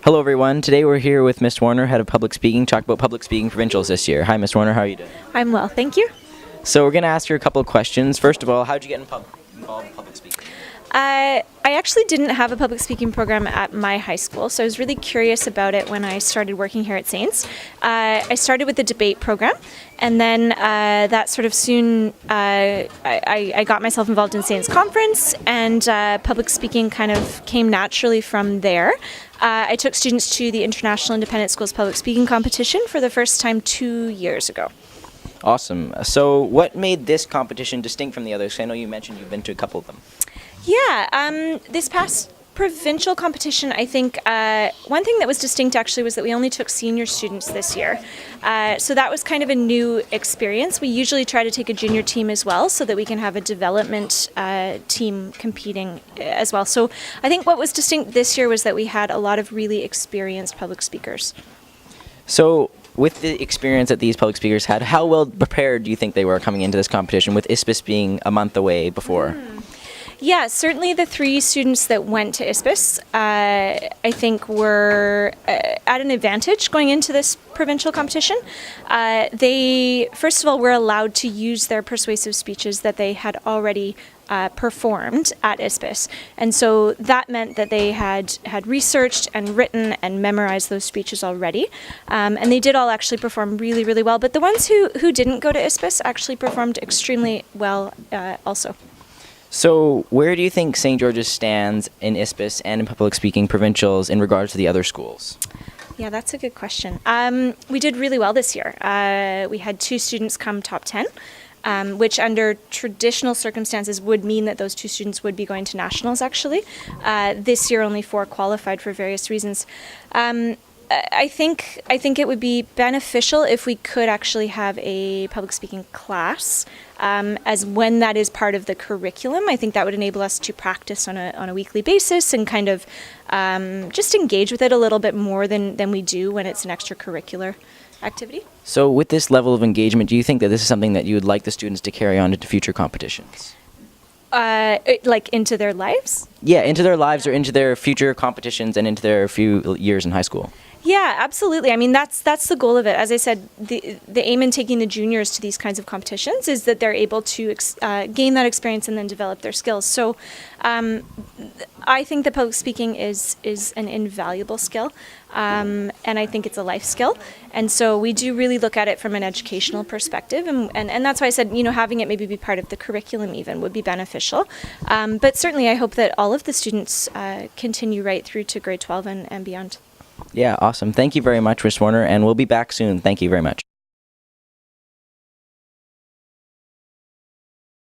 Hello everyone, today we're here with Miss Warner, Head of Public Speaking, talk about Public Speaking Provincials this year. Hi Miss Warner, how are you doing? I'm well, thank you. So we're going to ask you a couple of questions. First of all, how did you get involved in public speaking? I actually didn't have a public speaking program at my high school, so I was really curious about it when I started working here at Saints. I started with the debate program, and then that sort of soon, I got myself involved in Saints Conference, and public speaking kind of came naturally from there. I took students to the International Independent Schools Public Speaking Competition for the first time 2 years ago. Awesome. So what made this competition distinct from the others? I know you mentioned you've been to a couple of them. Yeah, this past provincial competition, I think one thing that was distinct actually was that we only took senior students this year. So that was kind of a new experience. We usually try to take a junior team as well so that we can have a development team competing as well. So I think what was distinct this year was that we had a lot of really experienced public speakers. So with the experience that these public speakers had, how well prepared do you think they were coming into this competition with ISPIS being a month away before? Yeah, certainly the 3 students that went to ISPIS, I think were at an advantage going into this provincial competition. They, first of all, were allowed to use their persuasive speeches that they had already performed at ISPIS. And so that meant that they had researched and written and memorized those speeches already. And they did all actually perform really, really well. But the ones who didn't go to ISPIS actually performed extremely well also. So where do you think St. George's stands in ISPIS and in public speaking provincials in regards to the other schools? Yeah, that's a good question. We did really well this year. We had 2 students come top 10, which under traditional circumstances would mean that those 2 students would be going to nationals actually. This year only 4 qualified for various reasons. I think it would be beneficial if we could actually have a public speaking class, as when that is part of the curriculum. I think that would enable us to practice on a weekly basis and kind of just engage with it a little bit more than we do when it's an extracurricular activity. So with this level of engagement, do you think that this is something that you would like the students to carry on into future competitions? Like into their lives? Yeah, into their lives or into their future competitions and into their few years in high school. Yeah, absolutely. I mean, that's the goal of it. As I said, the aim in taking the juniors to these kinds of competitions is that they're able to gain that experience and then develop their skills. So I think that public speaking is an invaluable skill, and I think it's a life skill. And so we do really look at it from an educational perspective, and that's why I said, having it maybe be part of the curriculum even would be beneficial. But certainly I hope that all of the students continue right through to grade 12 and beyond. Yeah, awesome. Thank you very much, Miss Warner, and we'll be back soon. Thank you very much.